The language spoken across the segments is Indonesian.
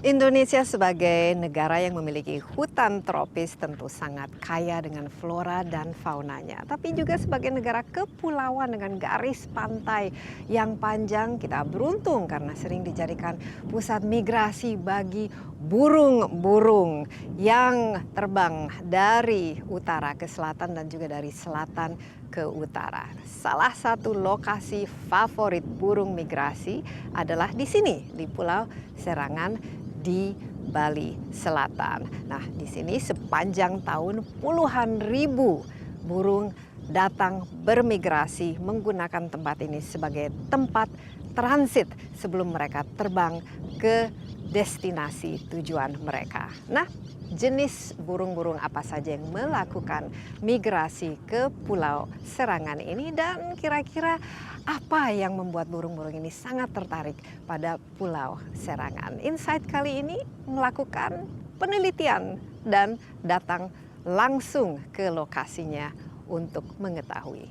Indonesia sebagai negara yang memiliki hutan tropis tentu sangat kaya dengan flora dan faunanya. Tapi juga sebagai negara kepulauan dengan garis pantai yang panjang, kita beruntung karena sering dijadikan pusat migrasi bagi burung-burung yang terbang dari utara ke selatan dan juga dari selatan ke utara. Salah satu lokasi favorit burung migrasi adalah di sini, di Pulau Serangan di Bali Selatan. Nah, di sini sepanjang tahun puluhan ribu burung datang bermigrasi menggunakan tempat ini sebagai tempat transit sebelum mereka terbang ke destinasi tujuan mereka. Nah, jenis burung-burung apa saja yang melakukan migrasi ke Pulau Serangan ini dan kira-kira apa yang membuat burung-burung ini sangat tertarik pada Pulau Serangan? Insight kali ini melakukan penelitian dan datang langsung ke lokasinya untuk mengetahui.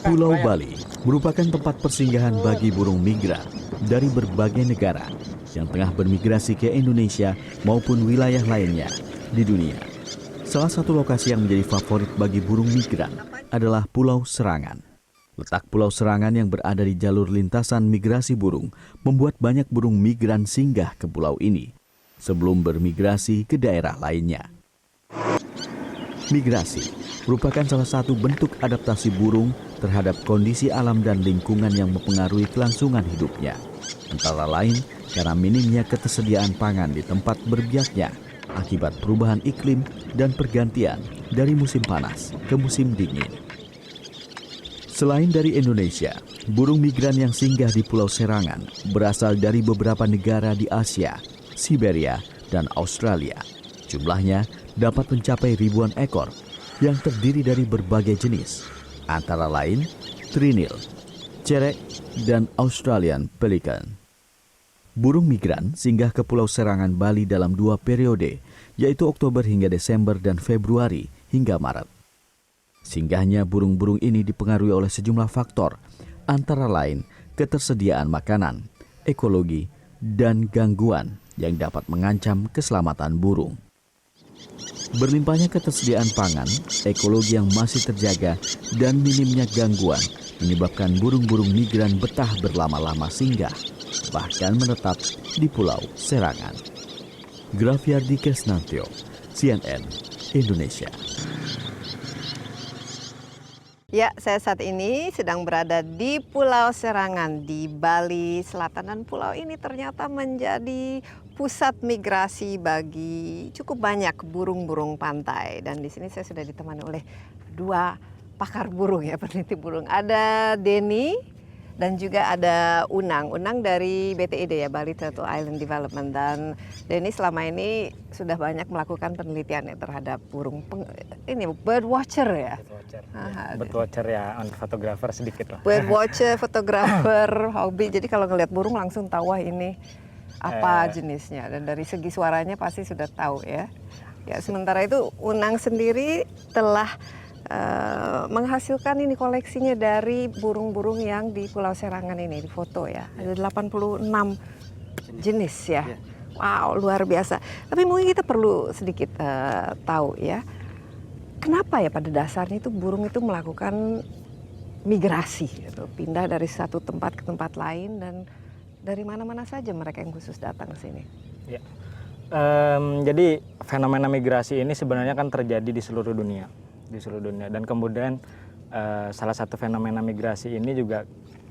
Pulau Bali merupakan tempat persinggahan bagi burung migran dari berbagai negara yang tengah bermigrasi ke Indonesia maupun wilayah lainnya di dunia. Salah satu lokasi yang menjadi favorit bagi burung migran adalah Pulau Serangan. Letak Pulau Serangan yang berada di jalur lintasan migrasi burung membuat banyak burung migran singgah ke pulau ini sebelum bermigrasi ke daerah lainnya. Migrasi merupakan salah satu bentuk adaptasi burung terhadap kondisi alam dan lingkungan yang mempengaruhi kelangsungan hidupnya. Antara lain karena minimnya ketersediaan pangan di tempat berbiaknya akibat perubahan iklim dan pergantian dari musim panas ke musim dingin. Selain dari Indonesia, burung migran yang singgah di Pulau Serangan berasal dari beberapa negara di Asia, Siberia, dan Australia. Jumlahnya dapat mencapai ribuan ekor yang terdiri dari berbagai jenis, antara lain trinil, cerek, dan Australian pelican. Burung migran singgah ke Pulau Serangan Bali dalam 2 periode, yaitu Oktober hingga Desember dan Februari hingga Maret. Singgahnya burung-burung ini dipengaruhi oleh sejumlah faktor, antara lain ketersediaan makanan, ekologi, dan gangguan yang dapat mengancam keselamatan burung. Berlimpahnya ketersediaan pangan, ekologi yang masih terjaga, dan minimnya gangguan menyebabkan burung-burung migran betah berlama-lama singgah, bahkan menetap di Pulau Serangan. Grafiardi Kesnantio, CNN Indonesia. Ya, saya saat ini sedang berada di Pulau Serangan di Bali Selatan dan pulau ini ternyata menjadi pusat migrasi bagi cukup banyak burung-burung pantai. Dan di sini saya sudah ditemani oleh 2 pakar burung ya, peneliti burung. Ada Denny dan juga ada Unang. Unang dari BTID ya, Bali Turtle Island Development. Dan Denny selama ini sudah banyak melakukan penelitian ya terhadap burung ini bird watcher ya. Bird watcher ya, on photographer sedikit lah. Bird watcher, fotografer, hobi. Jadi kalau ngelihat burung langsung tahu wah ini apa jenisnya, dan dari segi suaranya pasti sudah tahu ya. Ya, sementara itu Unang sendiri telah menghasilkan ini koleksinya dari burung-burung yang di Pulau Serangan ini, di foto ya. Ada 86 jenis ya. Wow, luar biasa. Tapi mungkin kita perlu sedikit tahu ya. Kenapa ya pada dasarnya itu burung itu melakukan migrasi gitu, pindah dari satu tempat ke tempat lain, dan dari mana-mana saja mereka yang khusus datang ke sini? Ya. Jadi fenomena migrasi ini sebenarnya kan terjadi di seluruh dunia, dan kemudian salah satu fenomena migrasi ini juga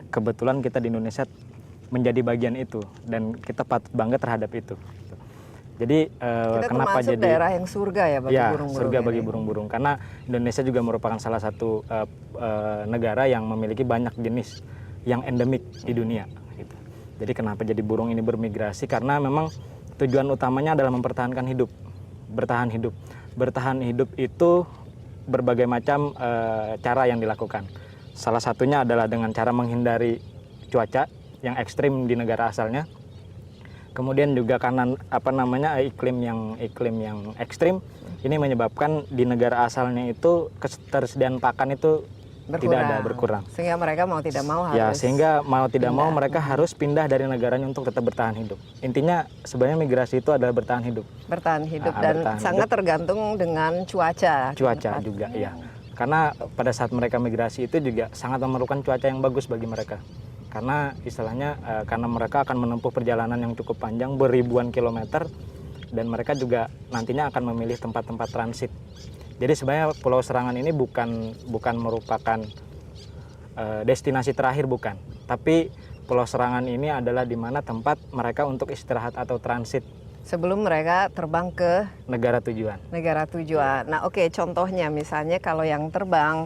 kebetulan kita di Indonesia menjadi bagian itu, dan kita patut bangga terhadap itu. Jadi kita kenapa termasuk jadi daerah yang surga ya bagi burung-burung? Surga ini. bagi burung-burung, karena Indonesia juga merupakan salah satu negara yang memiliki banyak jenis yang endemik di dunia. Gitu. Jadi kenapa jadi burung ini bermigrasi? Karena memang tujuan utamanya adalah mempertahankan hidup, bertahan hidup. Bertahan hidup itu berbagai macam cara yang dilakukan. Salah satunya adalah dengan cara menghindari cuaca yang ekstrim di negara asalnya. Kemudian juga karena iklim yang ekstrim ini menyebabkan di negara asalnya itu ketersediaan pakan itu berkurang. Sehingga mereka mau tidak mau harus mereka harus pindah dari negaranya untuk tetap bertahan hidup. Intinya sebenarnya migrasi itu adalah bertahan hidup. Bertahan hidup dan sangat tergantung dengan cuaca. Cuaca juga ya. Karena pada saat mereka migrasi itu juga sangat memerlukan cuaca yang bagus bagi mereka. Karena istilahnya karena mereka akan menempuh perjalanan yang cukup panjang beribuan kilometer dan mereka juga nantinya akan memilih tempat-tempat transit. Jadi sebenarnya Pulau Serangan ini bukan merupakan destinasi terakhir, bukan. Tapi Pulau Serangan ini adalah di mana tempat mereka untuk istirahat atau transit sebelum mereka terbang ke negara tujuan. Nah, oke, contohnya misalnya kalau yang terbang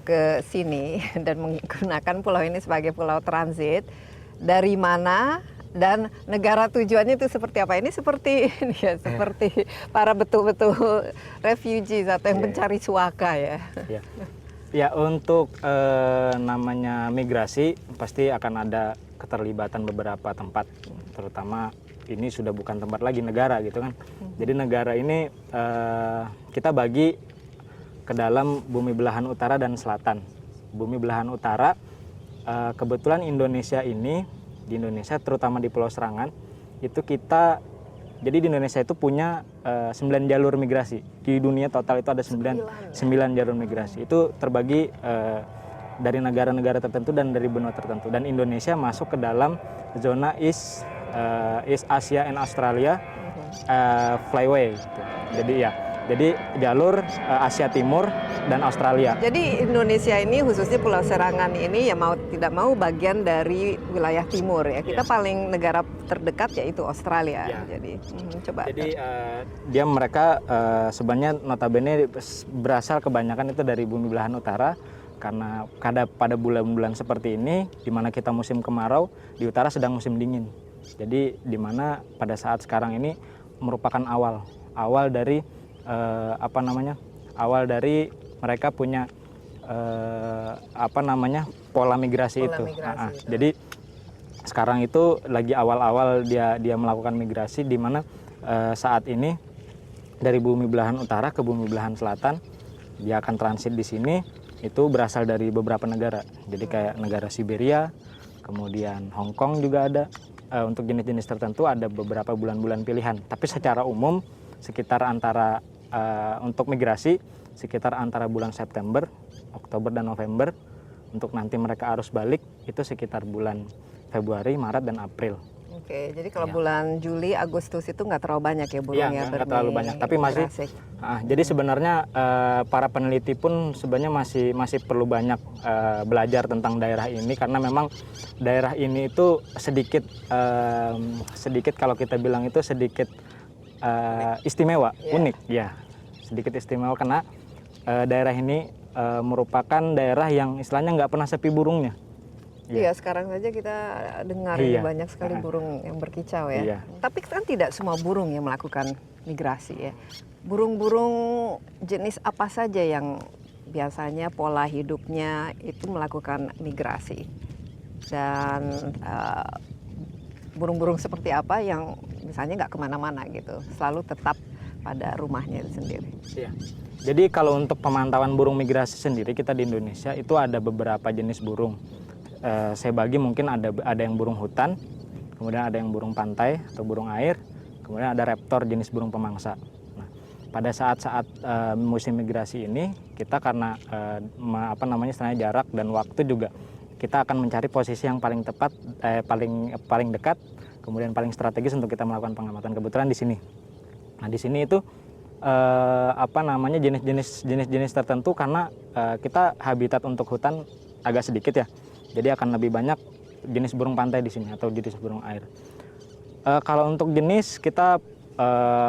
ke sini dan menggunakan pulau ini sebagai pulau transit, dari mana dan negara tujuannya itu seperti apa? Ini seperti seperti para betul-betul refugees atau yang mencari suaka ya. Ya, untuk namanya migrasi pasti akan ada keterlibatan beberapa tempat, terutama ini sudah bukan tempat lagi, negara gitu kan. Jadi negara ini kita bagi ke dalam bumi belahan utara dan selatan. Bumi belahan utara, kebetulan Indonesia ini, di Indonesia terutama di Pulau Serangan, itu jadi di Indonesia itu punya 9 jalur migrasi. Di dunia total itu ada 9 jalur migrasi. Itu terbagi dari negara-negara tertentu dan dari benua tertentu. Dan Indonesia masuk ke dalam zona East Asia and Australia flyway gitu. Jadi jalur Asia Timur dan Australia. Jadi Indonesia ini khususnya Pulau Serangan ini ya mau tidak mau bagian dari wilayah timur ya. Kita paling negara terdekat yaitu Australia. Jadi mereka sebenarnya notabene berasal kebanyakan itu dari bumi belahan utara. Karena pada bulan-bulan seperti ini, di mana kita musim kemarau, di utara sedang musim dingin. Jadi di mana pada saat sekarang ini merupakan awal dari mereka punya pola migrasi itu. Jadi sekarang itu lagi awal-awal dia melakukan migrasi, di mana saat ini dari bumi belahan utara ke bumi belahan selatan dia akan transit di sini. Itu berasal dari beberapa negara, jadi kayak negara Siberia, kemudian Hong Kong juga ada. Untuk jenis-jenis tertentu ada beberapa bulan-bulan pilihan, tapi secara umum sekitar untuk migrasi sekitar antara bulan September, Oktober dan November. Untuk nanti mereka arus balik itu sekitar bulan Februari, Maret dan April. Oke, jadi kalau bulan Juli, Agustus itu nggak terlalu banyak ya burungnya? Iya, nggak terlalu banyak, tapi masih. Jadi sebenarnya para peneliti pun sebenarnya masih perlu banyak belajar tentang daerah ini, karena memang daerah ini itu sedikit kalau kita bilang itu sedikit istimewa, unik ya, sedikit istimewa karena daerah ini merupakan daerah yang istilahnya nggak pernah sepi burungnya. Iya, sekarang saja kita dengar banyak sekali burung yang berkicau ya. Tapi kan tidak semua burung yang melakukan migrasi ya. Burung-burung jenis apa saja yang biasanya pola hidupnya itu melakukan migrasi? Dan burung-burung seperti apa yang misalnya nggak kemana-mana gitu, selalu tetap pada rumahnya itu sendiri? Iya. Jadi kalau untuk pemantauan burung migrasi sendiri, kita di Indonesia itu ada beberapa jenis burung. Saya bagi mungkin ada yang burung hutan, kemudian ada yang burung pantai atau burung air, kemudian ada raptor jenis burung pemangsa. Nah, pada saat-saat musim migrasi ini kita karena istilahnya jarak dan waktu juga, kita akan mencari posisi yang paling tepat, paling dekat, kemudian paling strategis untuk kita melakukan pengamatan. Kebetulan di sini. Nah, di sini itu jenis-jenis tertentu, karena kita habitat untuk hutan agak sedikit ya. Jadi akan lebih banyak jenis burung pantai di sini atau jenis burung air. Kalau untuk jenis kita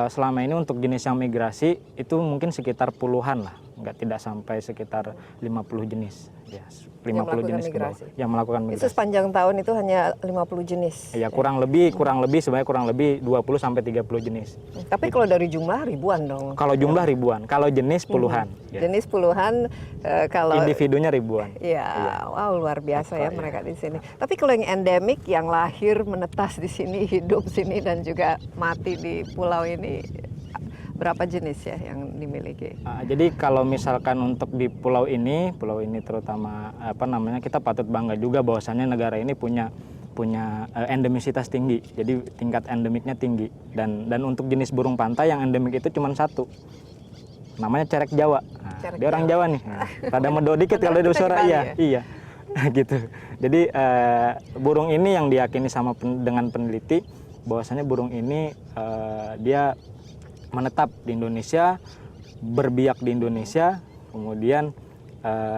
selama ini untuk jenis yang migrasi itu mungkin sekitar puluhan lah, tidak sampai sekitar 50 jenis. Ya, 50 melakukan jenis ke bawah migrasi. yang melakukan Itu migrasi. sepanjang tahun itu hanya 50 jenis. Ya, kurang lebih sebenarnya kurang lebih 20 sampai 30 jenis. Tapi kalau dari jumlah ribuan dong. Kalau jumlah ribuan, kalau jenis puluhan. Ya. Jenis puluhan, kalau Individunya ribuan. ya, wow, luar biasa ya mereka di sini. Tapi kalau yang endemik, yang lahir menetas di sini, hidup sini dan juga mati di pulau ini, berapa jenis ya yang dimiliki? Jadi kalau misalkan untuk di pulau ini terutama kita patut bangga juga bahwasannya negara ini punya endemisitas tinggi. Jadi tingkat endemiknya tinggi dan untuk jenis burung pantai yang endemik itu cuma satu. Namanya cerek Jawa. Dia orang Jawa nih. Rada medo dikit kalau di suara iya. Gitu. Jadi burung ini yang diyakini dengan peneliti bahwasannya burung ini dia menetap di Indonesia, berbiak di Indonesia, kemudian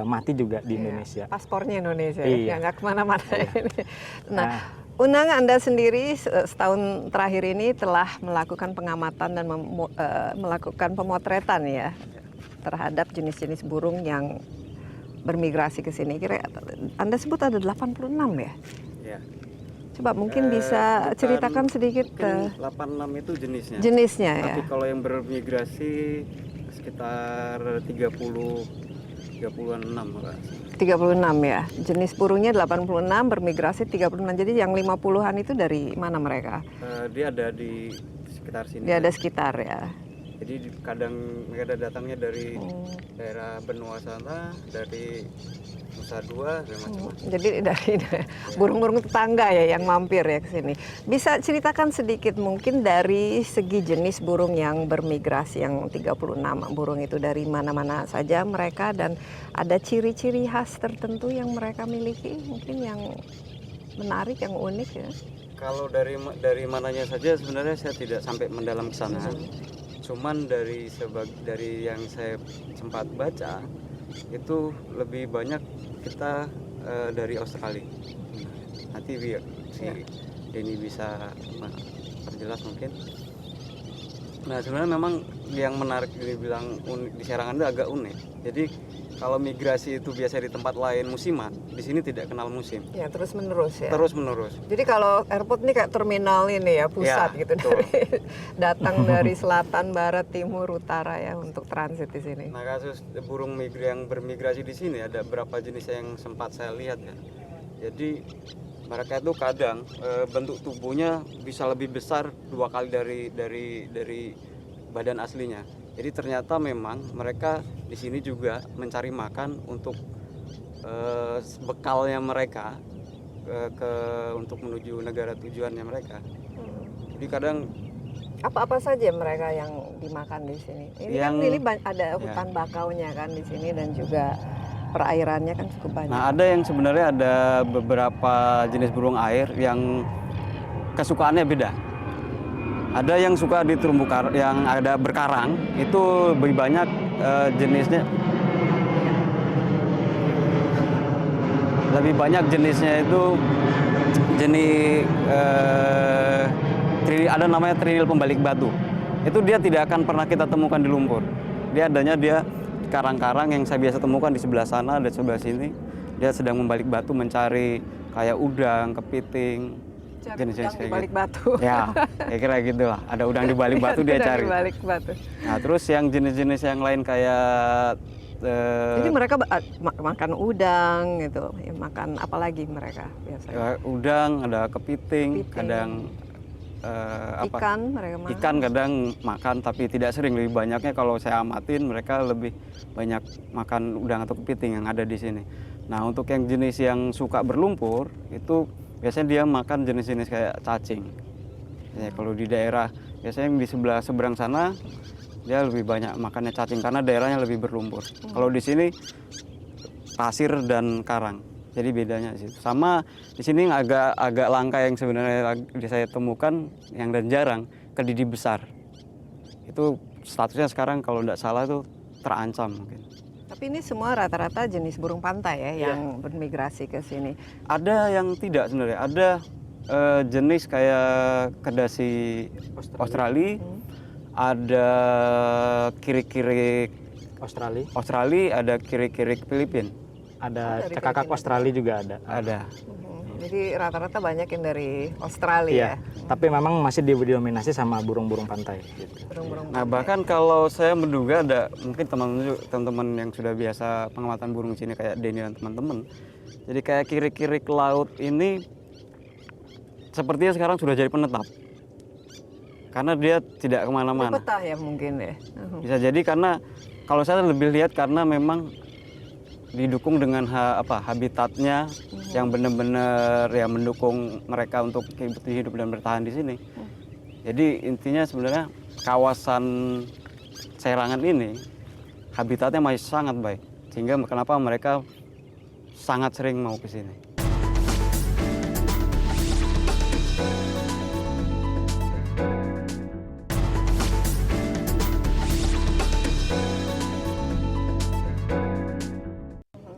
mati juga di Indonesia. Paspornya Indonesia, Iya. nggak kemana-mana ini. Nah, Unang, Anda sendiri setahun terakhir ini telah melakukan pengamatan dan melakukan pemotretan ya terhadap jenis-jenis burung yang bermigrasi ke sini. Kira Anda sebut ada 86 ya? Ya. Coba mungkin bisa ceritakan sedikit 86 itu jenisnya. jenisnya ya. Tapi kalau yang bermigrasi sekitar 36 Mbak. 36 ya. Jenis burungnya 86, bermigrasi 36. Jadi yang 50-an itu dari mana mereka? Dia ada di sekitar sini. Dia ada sekitar ya. Jadi kadang mereka datangnya dari daerah benua sana, dari Nusa Dua, dan macam-macam. Jadi dari burung-burung tetangga ya yang mampir ya ke sini. Bisa ceritakan sedikit mungkin dari segi jenis burung yang bermigrasi yang 36 burung itu dari mana-mana saja mereka dan ada ciri-ciri khas tertentu yang mereka miliki mungkin yang menarik, yang unik ya. Kalau dari mananya saja sebenarnya saya tidak sampai mendalam ke sana. Cuman dari yang saya sempat baca itu lebih banyak kita dari Australia. Nanti si Denny bisa perjelas mungkin. Nah sebenarnya memang yang menarik dibilang unik di Serangan itu agak unik. Jadi kalau migrasi itu biasa di tempat lain musiman, di sini tidak kenal musim. Ya terus menerus ya. Terus menerus. Jadi kalau airport ini kayak terminal ini ya pusat Ya, gitu betul. datang dari selatan, barat, timur, utara ya untuk transit di sini. Nah kasus burung yang bermigrasi di sini ada berapa jenis yang sempat saya lihat ya. Jadi mereka itu kadang bentuk tubuhnya bisa lebih besar 2 kali dari badan aslinya. Jadi ternyata memang mereka di sini juga mencari makan untuk bekalnya mereka untuk menuju negara tujuannya mereka. Jadi kadang Apa-apa saja mereka yang dimakan di sini? Ini ada hutan bakaunya kan di sini dan juga perairannya kan cukup banyak. Nah ada yang sebenarnya ada beberapa jenis burung air yang kesukaannya beda. Ada yang suka di terumbu karang, yang ada berkarang, itu lebih banyak jenisnya. Lebih banyak jenisnya itu jenis ada namanya trinil pembalik batu. Itu dia tidak akan pernah kita temukan di lumpur. Dia adanya karang-karang yang saya biasa temukan di sebelah sana dan sebelah sini. Dia sedang membalik batu mencari kayak udang, kepiting. Jenis-jenis di kayak balik gitu. batu. Ya, kira gitulah. Ada udang di balik batu dia cari. Di balik batu. Nah, terus yang jenis-jenis yang lain kayak Jadi mereka makan udang gitu, ya, makan apa lagi mereka biasanya? udang, ada kepiting. Kadang Ikan mereka makan. Ikan kadang makan tapi tidak sering. Lebih banyaknya kalau saya amatin mereka lebih banyak makan udang atau kepiting yang ada di sini. Nah, untuk yang jenis yang suka berlumpur itu biasanya dia makan jenis-jenis kayak cacing. Ya, kalau di daerah biasanya yang di seberang sana dia lebih banyak makannya cacing karena daerahnya lebih berlumpur. Kalau di sini pasir dan karang. Jadi bedanya sih. Sama di sini agak langka yang sebenarnya saya temukan yang dan jarang, kedidi besar. Itu statusnya sekarang kalau tidak salah itu terancam mungkin. Tapi ini semua rata-rata jenis burung pantai ya yang bermigrasi ke sini. Ada yang tidak sebenarnya. Ada jenis kayak kedasi Australia. Ada kiri-kiri Australia. Australia, ada kirik-kirik Filipina. Ada dari cekakak Filipina. Australia juga ada. Ada. Jadi rata-rata banyak yang dari Australia Iya. ya. Tapi memang masih didominasi sama burung-burung pantai. Gitu. Burung-burung Nah pantai. bahkan kalau saya menduga ada mungkin teman-teman yang sudah biasa pengamatan burung di sini kayak Denny dan teman-teman. Jadi kayak kirik-kirik laut ini sepertinya sekarang sudah jadi penetap. Karena dia tidak kemana-mana. Betah ya mungkin ya. Bisa jadi karena kalau saya lebih lihat karena memang didukung dengan habitatnya yang benar-benar ya mendukung mereka untuk hidup dan bertahan di sini. Jadi intinya sebenarnya kawasan Serangan ini habitatnya masih sangat baik sehingga kenapa mereka sangat sering mau ke sini.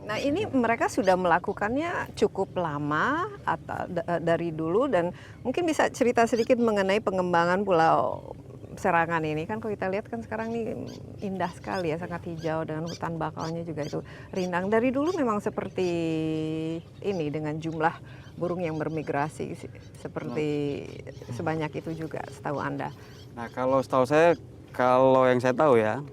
Nah ini mereka sudah melakukannya cukup lama atau dari dulu, dan mungkin bisa cerita sedikit mengenai pengembangan Pulau Serangan ini. Kan kalau kita lihat kan sekarang ini indah sekali ya, sangat hijau dengan hutan bakalnya juga itu rindang. Dari dulu memang seperti ini dengan jumlah burung yang bermigrasi seperti sebanyak itu juga setahu Anda. Nah kalau setahu saya, kalau yang saya tahu ya,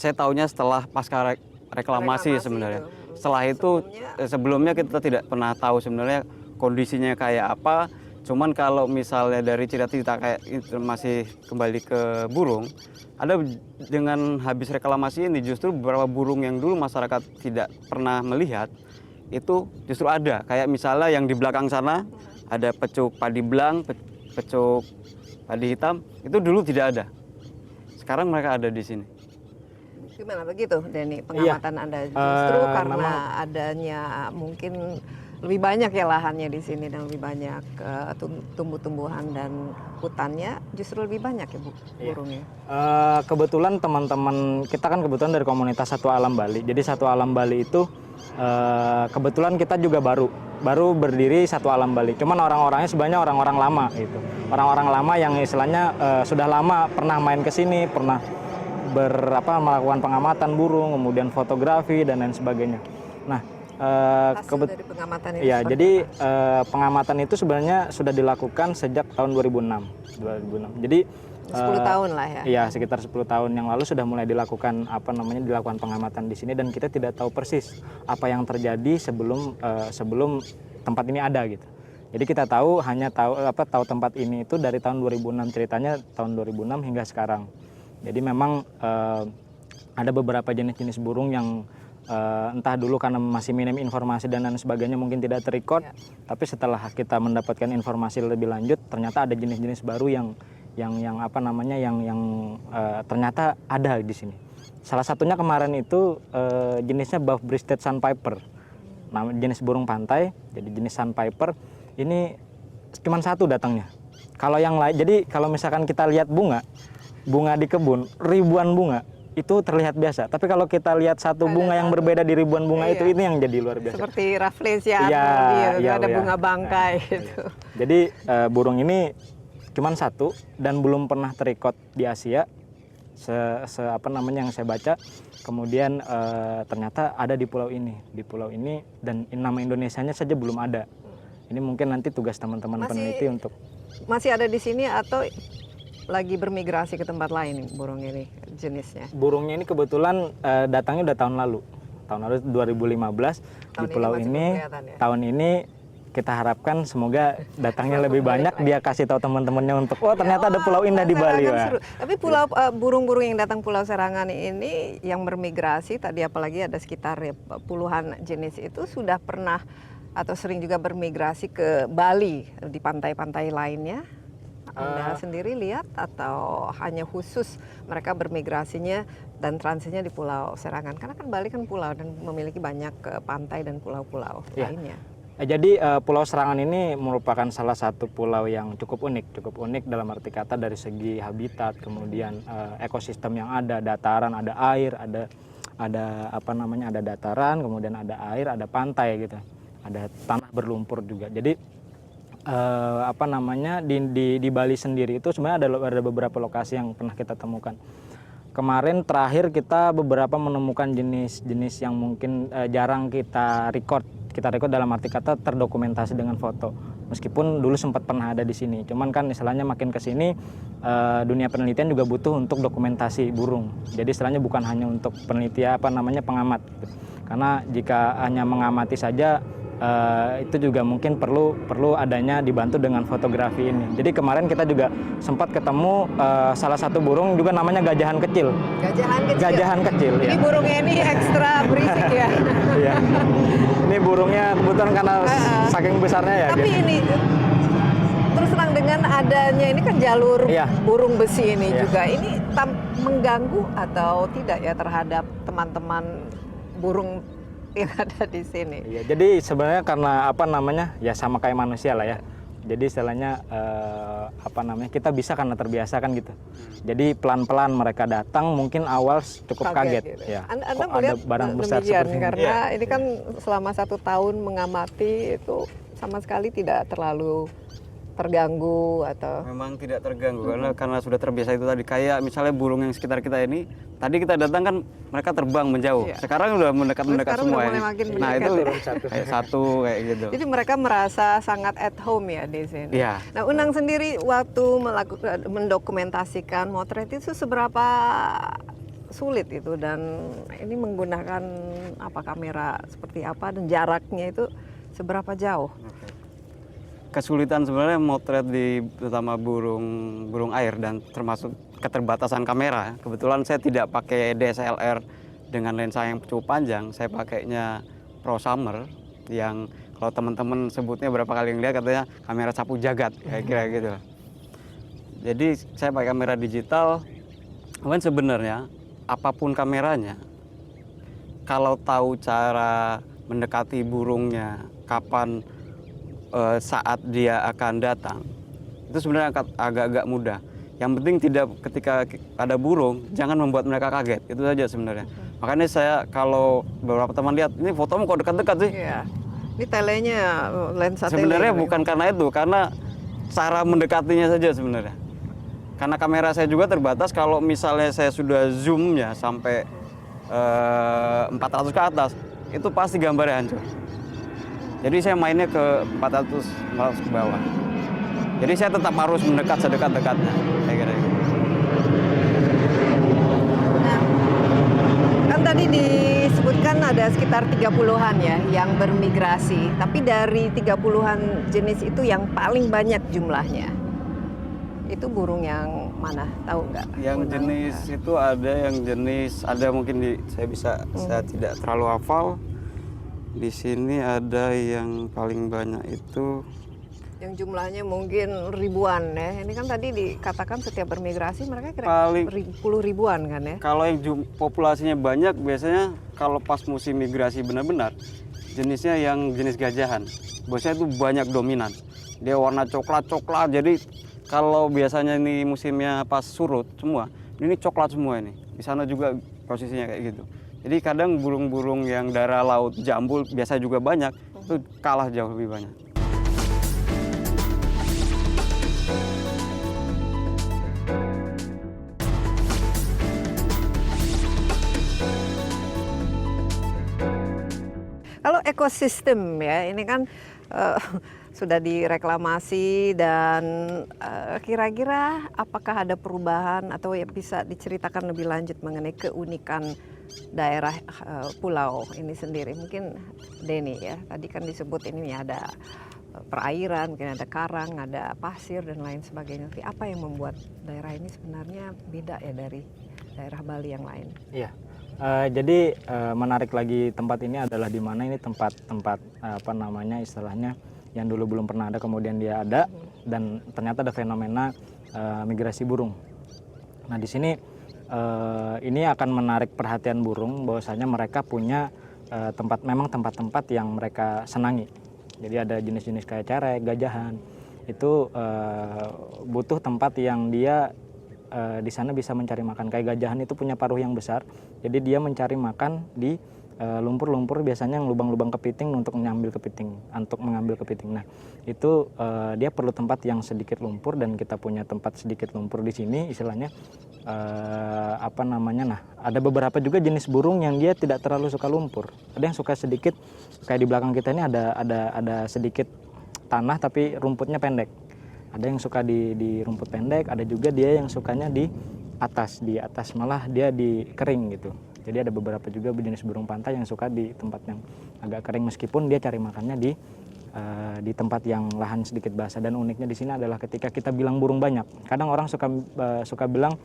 saya tahunya setelah pasca reklamasi sebenarnya. Itu. Setelah itu sebelumnya kita tidak pernah tahu sebenarnya kondisinya kayak apa. Cuman kalau misalnya dari cerita-cerita kayak itu masih kembali ke burung, ada dengan habis reklamasi ini justru beberapa burung yang dulu masyarakat tidak pernah melihat itu justru ada. Kayak misalnya yang di belakang sana ada pecuk padi belang, pecuk padi hitam, itu dulu tidak ada. Sekarang mereka ada di sini. Gimana begitu, Denny, pengamatan Anda? Justru karena adanya mungkin lebih banyak ya lahannya di sini dan lebih banyak tumbuh-tumbuhan dan hutannya, justru lebih banyak ya burungnya. Kebetulan teman-teman kita kan kebetulan dari komunitas Satwa Alam Bali. Jadi Satwa Alam Bali itu kebetulan kita juga baru berdiri Satwa Alam Bali. Cuman orang-orangnya sebenarnya orang-orang lama gitu. Orang-orang lama yang istilahnya sudah lama pernah main ke sini, pernah melakukan pengamatan burung, kemudian fotografi dan lain sebagainya. Nah, hasil dari pengamatan itu ya, seperti jadi apa? pengamatan itu sebenarnya sudah dilakukan sejak tahun 2006. Jadi 10 tahun lah ya. Iya, sekitar 10 tahun yang lalu sudah mulai dilakukan dilakukan pengamatan di sini, dan kita tidak tahu persis apa yang terjadi sebelum tempat ini ada gitu. Jadi kita hanya tahu tempat ini itu dari tahun 2006, ceritanya tahun 2006 hingga sekarang. Jadi memang ada beberapa jenis-jenis burung yang entah dulu karena masih minim informasi dan lain sebagainya mungkin tidak terrecord, tapi setelah kita mendapatkan informasi lebih lanjut ternyata ada jenis-jenis baru yang ternyata ada di sini. Salah satunya kemarin itu jenisnya Buff-breasted Sandpiper. Nah, jenis burung pantai, jadi jenis Sandpiper ini cuma satu datangnya. Kalau yang lain, jadi kalau misalkan kita lihat bunga di kebun, ribuan bunga itu terlihat biasa. Tapi kalau kita lihat satu bunga yang berbeda di ribuan bunga itu, ini yang jadi luar biasa. Seperti Rafflesia, ada bunga bangkai gitu. Jadi burung ini cuma satu dan belum pernah terrecord di Asia. Yang saya baca. Kemudian ternyata ada di pulau ini dan nama Indonesianya saja belum ada. Ini mungkin nanti tugas teman-teman peneliti untuk masih ada di sini atau lagi bermigrasi ke tempat lain burung ini jenisnya? Burungnya ini kebetulan datangnya udah tahun lalu 2015 di pulau ini. Ya? Tahun ini kita harapkan semoga datangnya lebih banyak. Dia kasih tahu teman-temannya untuk ternyata ada pulau indah di Bali. Tapi pulau burung-burung yang datang Pulau Serangan ini yang bermigrasi tadi, apalagi ada sekitar puluhan jenis itu, sudah pernah atau sering juga bermigrasi ke Bali di pantai-pantai lainnya? Anda sendiri lihat atau hanya khusus mereka bermigrasinya dan transitnya di Pulau Serangan? Karena kan Bali kan pulau dan memiliki banyak pantai dan pulau-pulau lainnya. Jadi Pulau Serangan ini merupakan salah satu pulau yang cukup unik dalam arti kata dari segi habitat, kemudian ekosistem yang ada, dataran, ada air, ada dataran, kemudian ada air, ada pantai gitu, ada tanah berlumpur juga. Jadi di Bali sendiri itu sebenarnya ada beberapa lokasi yang pernah kita temukan. Kemarin terakhir kita beberapa menemukan jenis-jenis yang mungkin jarang kita record. Kita record dalam arti kata terdokumentasi dengan foto. Meskipun dulu sempat pernah ada di sini. Cuman kan istilahnya makin ke sini dunia penelitian juga butuh untuk dokumentasi burung. Jadi istilahnya bukan hanya untuk penelitian pengamat. Karena jika hanya mengamati saja itu juga mungkin perlu adanya dibantu dengan fotografi ini. Jadi kemarin kita juga sempat ketemu salah satu burung juga namanya gajahan kecil. Gajahan kecil. Ini ya. burungnya ini ekstra berisik ya. Iya. Ini burungnya kebetulan karena saking besarnya ya. Tapi ini terus terang dengan adanya ini kan jalur Iya. burung besi ini Iya. juga ini mengganggu atau tidak ya terhadap teman-teman burung yang ada di sini. Iya, jadi sebenarnya karena ya sama kayak manusia lah ya. Jadi istilahnya kita bisa karena terbiasa kan gitu. Jadi pelan-pelan mereka datang mungkin awal cukup kaget gitu. ya. Anda Kok ada melihat barang besar demikian, seperti ini. karena ini kan selama 1 tahun mengamati itu sama sekali tidak terlalu terganggu atau Memang tidak terganggu karena sudah terbiasa itu tadi. Kayak misalnya burung yang sekitar kita ini, tadi kita datang kan mereka terbang menjauh. Iya. Sekarang udah mendekat-mendekat Sekarang semua udah mulai ini. makin Nah itu mendekat. kayak satu kayak gitu. jadi mereka merasa sangat at home ya di sini. Iya. Nah, Unang sendiri waktu mendokumentasikan motret itu seberapa sulit itu dan ini menggunakan kamera seperti apa dan jaraknya itu seberapa jauh? Kesulitan sebenarnya motret terutama burung air dan termasuk keterbatasan kamera. Kebetulan saya tidak pakai DSLR dengan lensa yang cukup panjang. Saya pakainya Pro Summer yang kalau teman-teman sebutnya berapa kali ngeliat katanya kamera sapu jagat kayak kira gitu. Jadi saya pakai kamera digital. Cuman sebenarnya apapun kameranya, kalau tahu cara mendekati burungnya, kapan saat dia akan datang, itu sebenarnya agak-agak mudah. Yang penting tidak ketika ada burung, jangan membuat mereka kaget. Itu saja sebenarnya. Makanya saya kalau beberapa teman lihat, ini fotomu kok dekat-dekat sih? Iya. Ini telenya lensa tele. Sebenarnya ini. bukan karena itu, karena cara mendekatinya saja sebenarnya. Karena kamera saya juga terbatas, kalau misalnya saya sudah zoom-nya sampai 400 ke atas, itu pasti gambarnya hancur. Jadi saya mainnya ke 400 ke bawah. Jadi saya tetap harus mendekat sedekat-dekatnya. Kayak gitu. Nah, kan tadi disebutkan ada sekitar 30-an ya yang bermigrasi. Tapi dari 30-an jenis itu yang paling banyak jumlahnya. Itu burung yang mana? Tahu nggak? Yang jenis itu ada mungkin saya tidak terlalu hafal. Di sini ada yang paling banyak itu Yang jumlahnya mungkin ribuan ya. Ini kan tadi dikatakan setiap bermigrasi mereka Paling- kira puluh ribuan kan ya. kalau yang populasinya banyak biasanya kalau pas musim migrasi benar-benar jenisnya yang jenis gajahan. Biasanya itu banyak dominan. Dia warna coklat-coklat. Jadi kalau biasanya ini musimnya pas surut semua, ini coklat semua ini. Di sana juga posisinya kayak gitu. Jadi kadang burung-burung yang daerah laut jambul biasa juga banyak, itu kalah jauh lebih banyak. Kalau ekosistem ya, ini kan sudah direklamasi dan kira-kira apakah ada perubahan atau ya bisa diceritakan lebih lanjut mengenai keunikan daerah pulau ini sendiri? Mungkin Denny ya, tadi kan disebut ini ada perairan, mungkin ada karang, ada pasir dan lain sebagainya. Tapi apa yang membuat daerah ini sebenarnya beda ya dari daerah Bali yang lain? Iya. Jadi menarik lagi tempat ini adalah di mana ini tempat istilahnya yang dulu belum pernah ada kemudian dia ada dan ternyata ada fenomena migrasi burung. Nah di sini ini akan menarik perhatian burung bahwasanya mereka punya tempat-tempat yang mereka senangi. Jadi ada jenis-jenis kayak cerek, gajahan itu butuh tempat yang dia di sana bisa mencari makan. Kayak gajahan itu punya paruh yang besar, jadi dia mencari makan di lumpur-lumpur biasanya yang lubang-lubang kepiting untuk mengambil kepiting. Nah, itu dia perlu tempat yang sedikit lumpur, dan kita punya tempat sedikit lumpur di sini istilahnya. Nah, ada beberapa juga jenis burung yang dia tidak terlalu suka lumpur. Ada yang suka sedikit, kayak di belakang kita ini ada sedikit tanah tapi rumputnya pendek. Ada yang suka di rumput pendek, ada juga dia yang sukanya di atas malah dia di kering gitu. Jadi ada beberapa juga jenis burung pantai yang suka di tempat yang agak kering, meskipun dia cari makannya di tempat yang lahan sedikit basah. Dan uniknya di sini adalah ketika kita bilang burung banyak, kadang orang suka bilang,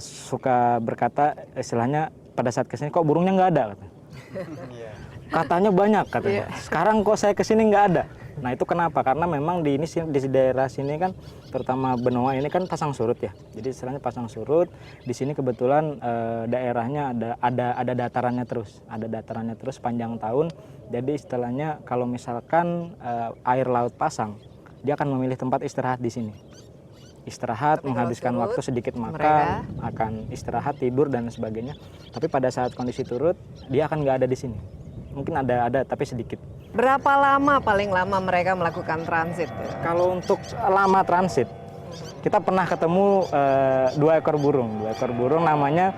suka berkata istilahnya pada saat kesini kok burungnya nggak ada, katanya banyak katanya. Sekarang kok saya kesini nggak ada. Nah itu kenapa? Karena memang di daerah sini kan, terutama Benoa ini kan pasang surut ya. Jadi istilahnya pasang surut. Di sini kebetulan daerahnya ada datarannya terus, sepanjang tahun. Jadi istilahnya kalau misalkan air laut pasang, dia akan memilih tempat istirahat di sini. Istirahat, menghabiskan waktu sedikit makan, akan istirahat, tidur dan sebagainya. Tapi pada saat kondisi turut, dia akan nggak ada di sini. Mungkin ada tapi sedikit. Berapa lama paling lama mereka melakukan transit? Kalau untuk lama transit, kita pernah ketemu 2 ekor burung namanya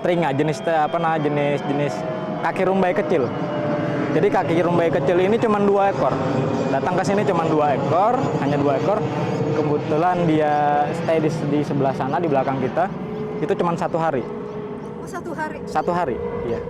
teringa, jenis kaki rumbai kecil. Jadi kaki rumbai kecil ini cuma 2 ekor. Datang ke sini cuma 2 ekor, hanya 2 ekor. Kebetulan dia stay di sebelah sana di belakang kita. Itu cuma 1 hari. Oh, 1 hari? 1 hari, iya.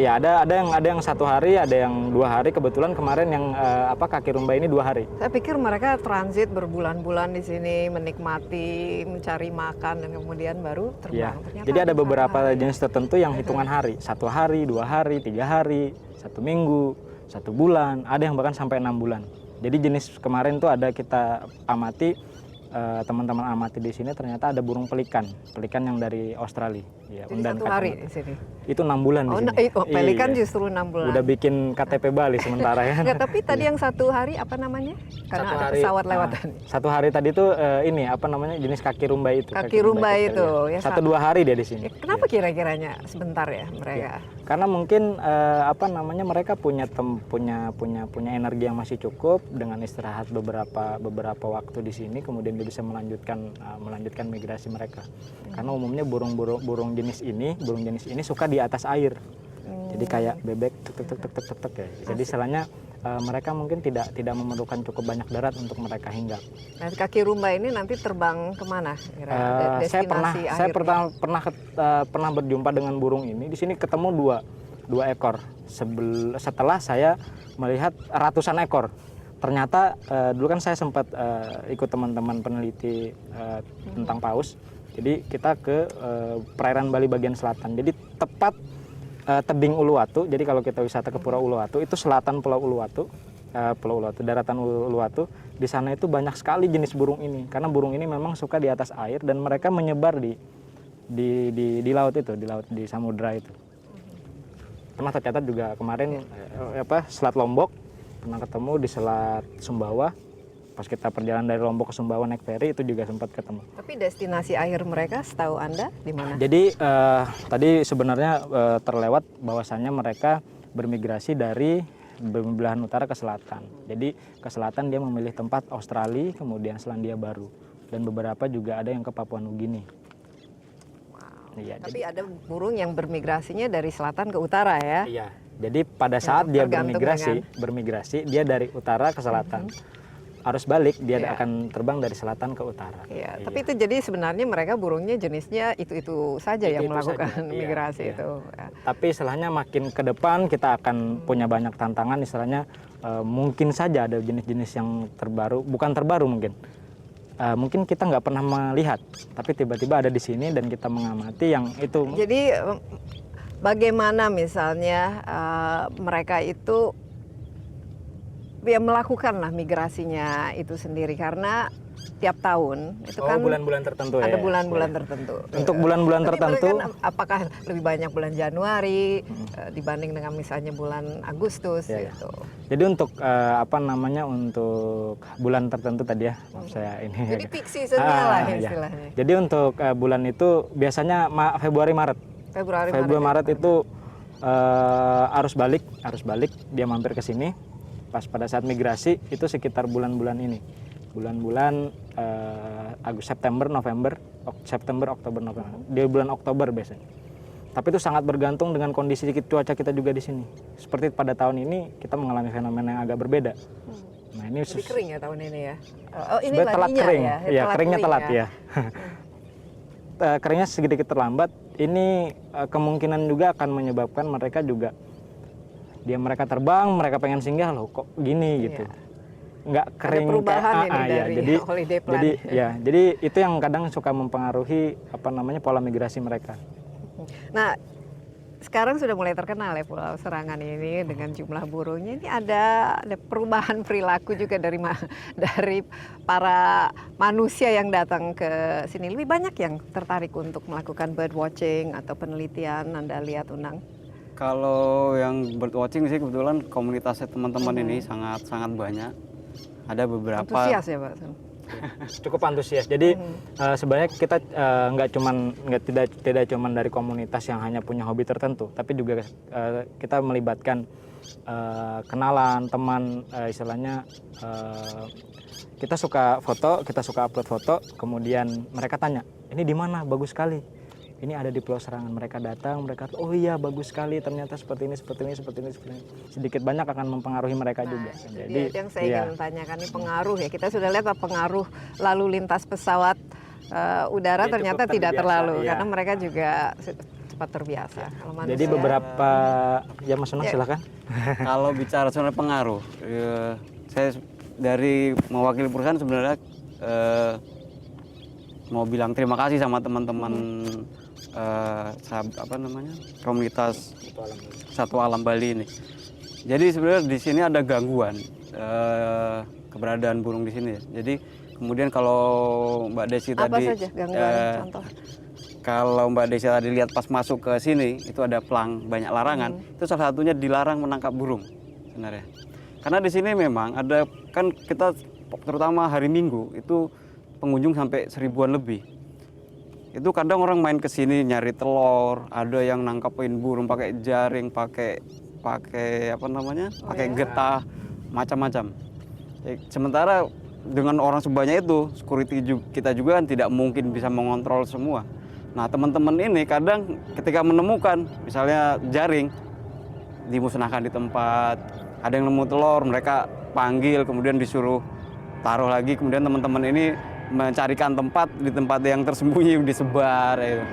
Ya ada yang 1 hari, ada yang 2 hari. Kebetulan kemarin yang kaki rumbai ini 2 hari. Saya pikir mereka transit berbulan-bulan di sini, menikmati, mencari makan, dan kemudian baru terbang. Ya. Jadi ada beberapa jenis tertentu yang hitungan hari, 1 hari, 2 hari, 3 hari, 1 minggu, 1 bulan, ada yang bahkan sampai 6 bulan. Jadi jenis kemarin tuh ada kita amati, teman-teman amati di sini, ternyata ada burung pelikan yang dari Australia. Ya, jadi 1 hari di sini? Itu 6 bulan di sini. Pelikan justru 6 bulan. Udah bikin KTP Bali sementara ya. Enggak, tapi tadi yang 1 hari apa namanya? Karena ada pesawat lewat tadi. 1 hari tadi tuh jenis kaki rumbai itu. Kaki rumbai itu ya. 1-2 hari dia di sini. Kenapa kira-kiranya sebentar ya mereka? Ya. Karena mungkin mereka punya energi yang masih cukup dengan istirahat beberapa waktu di sini, kemudian dia bisa melanjutkan migrasi mereka. Karena umumnya burung jenis ini suka di atas air. Jadi kayak bebek tek ya. Jadi istilahnya mereka mungkin tidak memerlukan cukup banyak darat untuk mereka hinggap. Nah, kaki rumbai ini nanti terbang kemana? Saya pernah berjumpa dengan burung ini. Di sini ketemu dua ekor. Setelah saya melihat ratusan ekor. Ternyata dulu kan saya sempat ikut teman-teman peneliti tentang paus. Jadi kita ke perairan Bali bagian selatan. Jadi tepat tebing Uluwatu. Jadi kalau kita wisata ke Pulau Uluwatu, itu selatan Pulau Uluwatu, daratan Uluwatu. Di sana itu banyak sekali jenis burung ini. Karena burung ini memang suka di atas air dan mereka menyebar di laut itu, di samudra itu. Pernah tercatat juga kemarin Selat Lombok, pernah ketemu di Selat Sumbawa. Pas kita perjalanan dari Lombok ke Sumbawa naik feri itu juga sempat ketemu. Tapi destinasi akhir mereka setahu Anda di mana? Jadi tadi sebenarnya terlewat bahwasannya mereka bermigrasi dari belahan utara ke selatan. Jadi ke selatan dia memilih tempat Australia, kemudian Selandia Baru, dan beberapa juga ada yang ke Papua Nugini. Wow. Iya, tapi ada burung yang bermigrasinya dari selatan ke utara ya? Iya. Jadi pada saat dia bermigrasi dia dari utara ke selatan. Arus balik dia akan terbang dari selatan ke utara. Iya, tapi itu jadi sebenarnya mereka burungnya jenisnya itu saja yang melakukan migrasi itu. Ya. Tapi istilahnya makin ke depan kita akan punya banyak tantangan, istilahnya mungkin saja ada jenis-jenis yang bukan terbaru mungkin. Mungkin kita nggak pernah melihat, tapi tiba-tiba ada di sini dan kita mengamati yang itu. Jadi bagaimana misalnya mereka itu melakukanlah migrasinya itu sendiri, karena tiap tahun itu kan bulan-bulan tertentu ada bulan-bulan tertentu. Untuk bulan-bulan tertentu, apakah lebih banyak bulan Januari dibanding dengan misalnya bulan Agustus gitu. Jadi untuk untuk bulan tertentu tadi ya, saya ini. Jadi peak seasonnya lah istilahnya. Jadi untuk bulan itu biasanya Februari Maret. Februari Maret itu arus balik dia mampir ke sini. Pas pada saat migrasi itu sekitar bulan-bulan ini, bulan-bulan September, Oktober, November. Di bulan Oktober biasanya. Tapi itu sangat bergantung dengan kondisi cuaca kita juga di sini. Seperti pada tahun ini kita mengalami fenomena yang agak berbeda. Nah ini lebih kering ya tahun ini ya. Oh, ini telat kering, ya, keringnya telat ya. Keringnya sedikit terlambat. Ini kemungkinan juga akan menyebabkan mereka juga mereka terbang, mereka pengen singgah loh kok gini gitu. Nggak kering. Ada perubahan ini dari holiday plan. Jadi itu yang kadang suka mempengaruhi pola migrasi mereka. Nah, sekarang sudah mulai terkenal ya Pulau Serangan ini dengan jumlah burungnya. Ini ada perubahan perilaku juga dari para manusia yang datang ke sini. Lebih banyak yang tertarik untuk melakukan bird watching atau penelitian. Anda lihat, Unang? Kalau yang bird watching sih kebetulan komunitasnya teman-teman ini sangat banyak. Ada beberapa. Antusias ya Pak? Cukup antusias. Jadi sebenarnya kita tidak cuman dari komunitas yang hanya punya hobi tertentu, tapi juga kita melibatkan kenalan, teman, istilahnya kita suka foto, kita suka upload foto, kemudian mereka tanya, ini di mana? Bagus sekali. Ini ada di Pulau Serangan. Mereka datang, oh iya bagus sekali, ternyata seperti ini. Sedikit banyak akan mempengaruhi mereka juga. Jadi yang saya ingin tanyakan ini pengaruh ya. Kita sudah lihat pengaruh lalu lintas pesawat udara ternyata tidak terlalu karena mereka juga cepat terbiasa. Jadi beberapa Mas Unang silakan. Kalau bicara soal pengaruh, saya dari mewakili perusahaan sebenarnya mau bilang terima kasih sama teman-teman komunitas Satwa Alam Bali ini. Jadi sebenarnya di sini ada gangguan keberadaan burung di sini. Jadi kemudian kalau Mbak Desi apa tadi, saja gangguan contoh? Kalau Mbak Desi tadi lihat pas masuk ke sini itu ada pelang banyak larangan. Itu salah satunya dilarang menangkap burung sebenarnya. Karena di sini memang ada kan kita terutama hari Minggu itu pengunjung sampai 1000-an lebih. Itu kadang orang main ke sini nyari telur, ada yang nangkepin burung pakai jaring, pakai getah, macam-macam. Sementara dengan orang sebanyak itu, security kita juga kan tidak mungkin bisa mengontrol semua. Nah, teman-teman ini kadang ketika menemukan misalnya jaring dimusnahkan di tempat, ada yang nemu telur, mereka panggil kemudian disuruh taruh lagi, kemudian teman-teman ini mencarikan tempat di tempat yang tersembunyi disebar itu.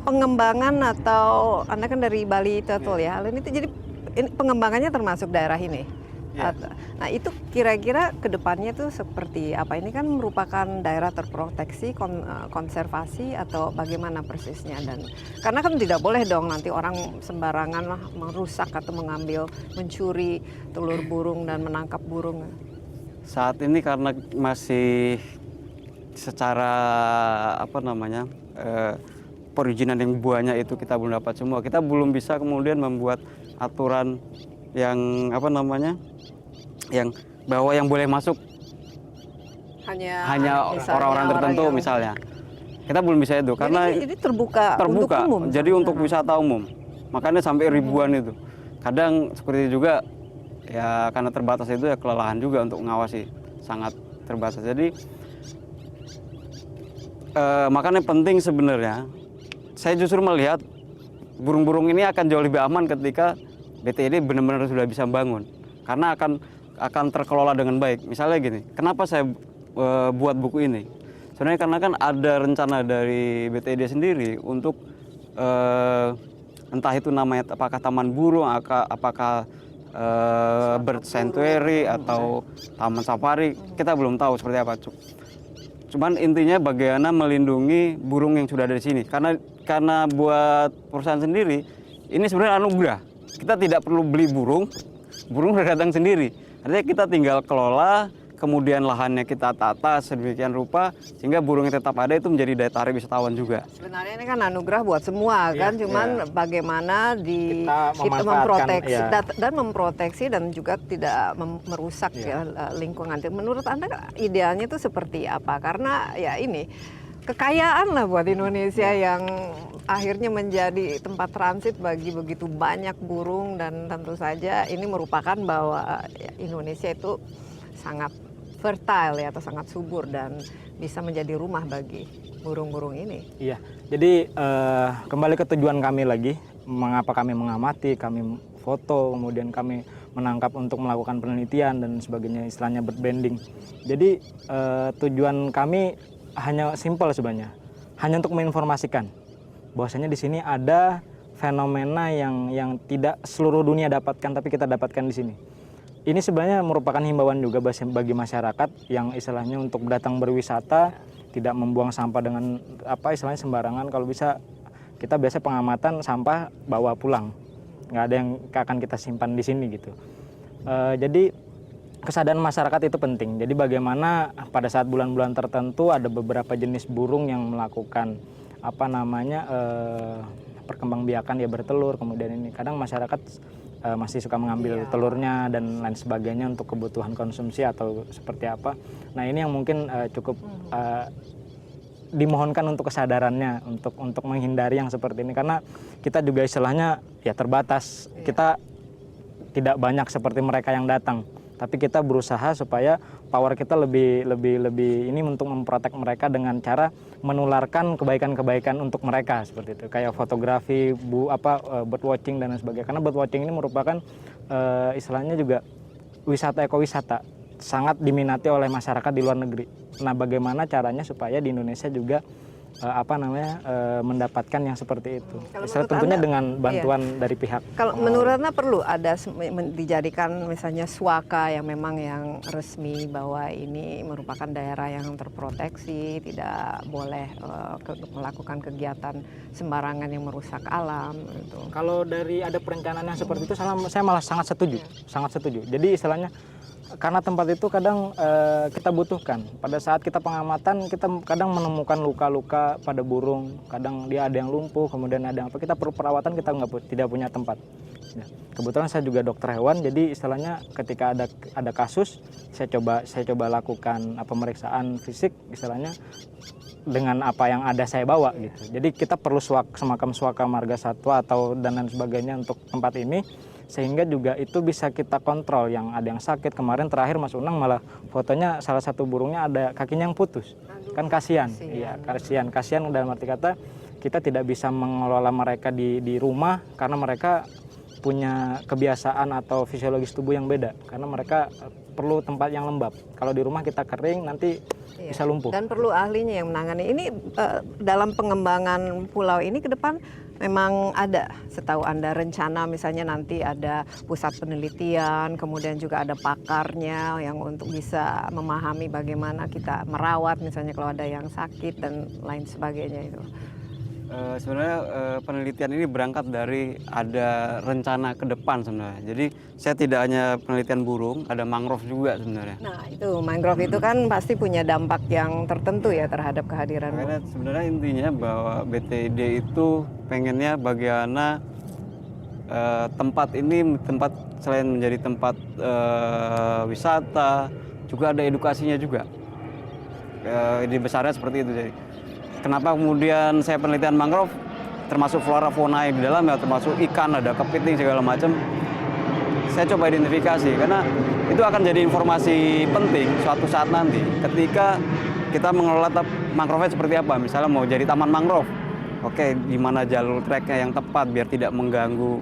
Pengembangan atau Anda kan dari Bali Turtle ya. Ini jadi pengembangannya termasuk daerah ini. Nah itu kira-kira kedepannya tuh seperti apa? Ini kan merupakan daerah terproteksi, konservasi atau bagaimana persisnya? Dan karena kan tidak boleh dong nanti orang sembarangan lah merusak atau mengambil, mencuri telur burung dan menangkap burung. Saat ini karena masih secara perizinan yang banyak itu kita belum dapat semua. Kita belum bisa kemudian membuat aturan yang bahwa yang boleh masuk hanya orang-orang tertentu misalnya. Kita belum bisa itu karena ini terbuka untuk umum. Jadi untuk wisata umum. Makanya sampai ribuan itu. Kadang seperti juga ya karena terbatas itu ya kelelahan juga untuk mengawasi, sangat terbatas. Jadi makanya penting sebenarnya. Saya justru melihat burung-burung ini akan jauh lebih aman ketika BTD benar-benar sudah bisa bangun. Karena akan terkelola dengan baik. Misalnya gini, kenapa saya buat buku ini? Sebenarnya karena kan ada rencana dari BTD sendiri untuk entah itu namanya apakah taman burung, apakah bird sanctuary atau taman safari, kita belum tahu seperti apa. Cuman intinya bagaimana melindungi burung yang sudah ada di sini. Karena buat perusahaan sendiri, ini sebenarnya anugerah. Kita tidak perlu beli burung sudah datang sendiri. Artinya kita tinggal kelola, kemudian lahannya kita tata sedemikian rupa sehingga burungnya tetap ada, itu menjadi daya tarik wisatawan juga. Sebenarnya ini kan anugerah buat semua kan, cuman bagaimana Kita kita memanfaatkan, memproteksi ya. dan memproteksi dan juga tidak merusak ya, lingkungan. Menurut Anda idealnya itu seperti apa? Karena ya ini kekayaan lah buat Indonesia yang akhirnya menjadi tempat transit bagi begitu banyak burung, dan tentu saja ini merupakan bahwa Indonesia itu sangat fertile ya, atau sangat subur dan bisa menjadi rumah bagi burung-burung ini. Iya, jadi kembali ke tujuan kami lagi, mengapa kami mengamati, kami foto, kemudian kami menangkap untuk melakukan penelitian dan sebagainya, istilahnya birdbanding. Jadi tujuan kami hanya simpel sebenarnya, hanya untuk menginformasikan bahwasanya di sini ada fenomena yang tidak seluruh dunia dapatkan, tapi kita dapatkan di sini. Ini sebenarnya merupakan himbauan juga bagi masyarakat yang istilahnya untuk datang berwisata, tidak membuang sampah dengan apa istilahnya sembarangan. Kalau bisa kita biasa pengamatan sampah bawa pulang, nggak ada yang akan kita simpan di sini gitu. Jadi kesadaran masyarakat itu penting. Jadi bagaimana pada saat bulan-bulan tertentu ada beberapa jenis burung yang melakukan apa namanya perkembangbiakan, dia bertelur, kemudian ini kadang masyarakat masih suka mengambil telurnya dan lain sebagainya untuk kebutuhan konsumsi atau seperti apa. Nah ini yang mungkin cukup dimohonkan untuk kesadarannya untuk menghindari yang seperti ini, karena kita juga istilahnya ya terbatas, kita tidak banyak seperti mereka yang datang, tapi kita berusaha supaya power kita lebih ini untuk memprotek mereka dengan cara menularkan kebaikan-kebaikan untuk mereka seperti itu, kayak fotografi, bird watching dan lain sebagainya. Karena bird watching ini merupakan istilahnya juga wisata ekowisata, sangat diminati oleh masyarakat di luar negeri. Nah, bagaimana caranya supaya di Indonesia juga mendapatkan yang seperti itu. Tentunya Anda, dengan bantuan dari pihak. Kalau menurut Anda perlu ada dijadikan misalnya swaka yang memang yang resmi bahwa ini merupakan daerah yang terproteksi, tidak boleh melakukan kegiatan sembarangan yang merusak alam gitu. Kalau dari ada perencanaan yang seperti itu, saya malah sangat setuju, sangat setuju. Jadi istilahnya karena tempat itu kadang kita butuhkan. Pada saat kita pengamatan, kita kadang menemukan luka-luka pada burung, kadang dia ada yang lumpuh, kemudian ada yang apa, kita perlu perawatan, kita tidak punya tempat. Ya. Kebetulan saya juga dokter hewan, jadi istilahnya ketika ada kasus, saya coba lakukan pemeriksaan fisik, istilahnya dengan apa yang ada saya bawa gitu. Jadi kita perlu semacam swaka marga satwa atau dan lain sebagainya untuk tempat ini, sehingga juga itu bisa kita kontrol. Yang ada yang sakit, kemarin terakhir Mas Unang malah fotonya salah satu burungnya ada kakinya yang putus. Kan kasihan. Iya, kasihan dalam arti kata kita tidak bisa mengelola mereka di rumah karena mereka punya kebiasaan atau fisiologis tubuh yang beda, karena mereka perlu tempat yang lembab. Kalau di rumah kita kering nanti bisa lumpuh. Dan perlu ahlinya yang menangani. Ini dalam pengembangan pulau ini ke depan memang ada, setahu Anda, rencana misalnya nanti ada pusat penelitian, kemudian juga ada pakarnya yang untuk bisa memahami bagaimana kita merawat misalnya kalau ada yang sakit dan lain sebagainya itu. Sebenarnya penelitian ini berangkat dari ada rencana ke depan sebenarnya. Jadi saya tidak hanya penelitian burung, ada mangrove juga sebenarnya. Nah itu mangrove itu kan pasti punya dampak yang tertentu ya terhadap kehadiran. Karena sebenarnya intinya bahwa BTID itu pengennya bagaimana tempat ini selain menjadi tempat wisata, juga ada edukasinya juga. Ide besarnya seperti itu. Jadi kenapa kemudian saya penelitian mangrove, termasuk flora fauna yang di dalam ya, termasuk ikan, ada kepiting segala macam. Saya coba identifikasi karena itu akan jadi informasi penting suatu saat nanti ketika kita mengelola mangrove seperti apa. Misalnya mau jadi taman mangrove, oke, di mana jalur treknya yang tepat biar tidak mengganggu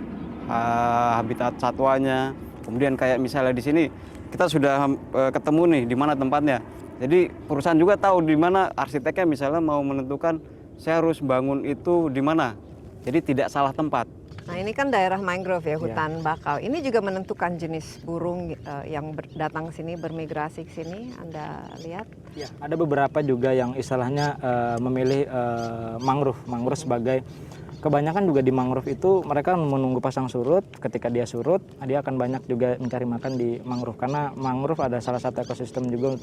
habitat satwanya. Kemudian kayak misalnya di sini kita sudah ketemu nih di mana tempatnya. Jadi perusahaan juga tahu di mana arsiteknya misalnya mau menentukan saya harus bangun itu di mana. Jadi tidak salah tempat. Nah ini kan daerah mangrove ya, hutan bakau. Ini juga menentukan jenis burung yang datang ke sini, bermigrasi ke sini. Anda lihat? Ya, ada beberapa juga yang istilahnya memilih mangrove sebagai kebanyakan juga di mangrove itu mereka menunggu pasang surut. Ketika dia surut, dia akan banyak juga mencari makan di mangrove, karena mangrove ada salah satu ekosistem juga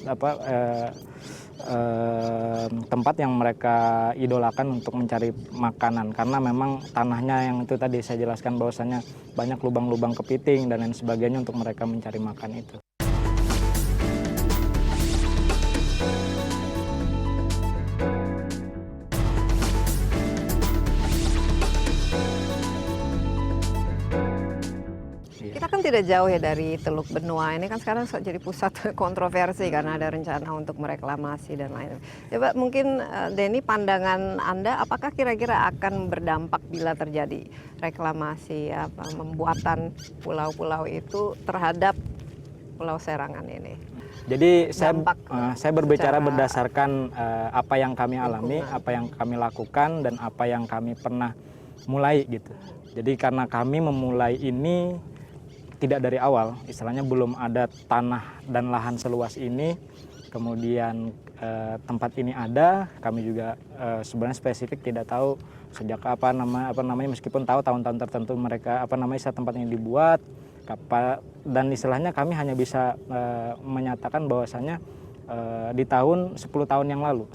tempat yang mereka idolakan untuk mencari makanan, karena memang tanahnya yang itu tadi saya jelaskan bahwasanya banyak lubang-lubang kepiting dan lain sebagainya untuk mereka mencari makan itu. Kita kan tidak jauh ya dari Teluk Benua. Ini kan sekarang jadi pusat kontroversi karena ada rencana untuk mereklamasi dan lain. Coba mungkin Denny, pandangan Anda, apakah kira-kira akan berdampak bila terjadi reklamasi, pembuatan pulau-pulau itu terhadap Pulau Serangan ini? Jadi Dampak saya berbicara secara berdasarkan apa yang kami alami, lingkungan. apa yang kami lakukan, dan apa yang kami pernah mulai gitu. Jadi karena kami memulai ini tidak dari awal, istilahnya belum ada tanah dan lahan seluas ini, kemudian tempat ini ada, kami juga sebenarnya spesifik tidak tahu sejak apa namanya, meskipun tahu tahun-tahun tertentu mereka tempat ini dibuat, dan istilahnya kami hanya bisa menyatakan bahwasanya di tahun 10 tahun yang lalu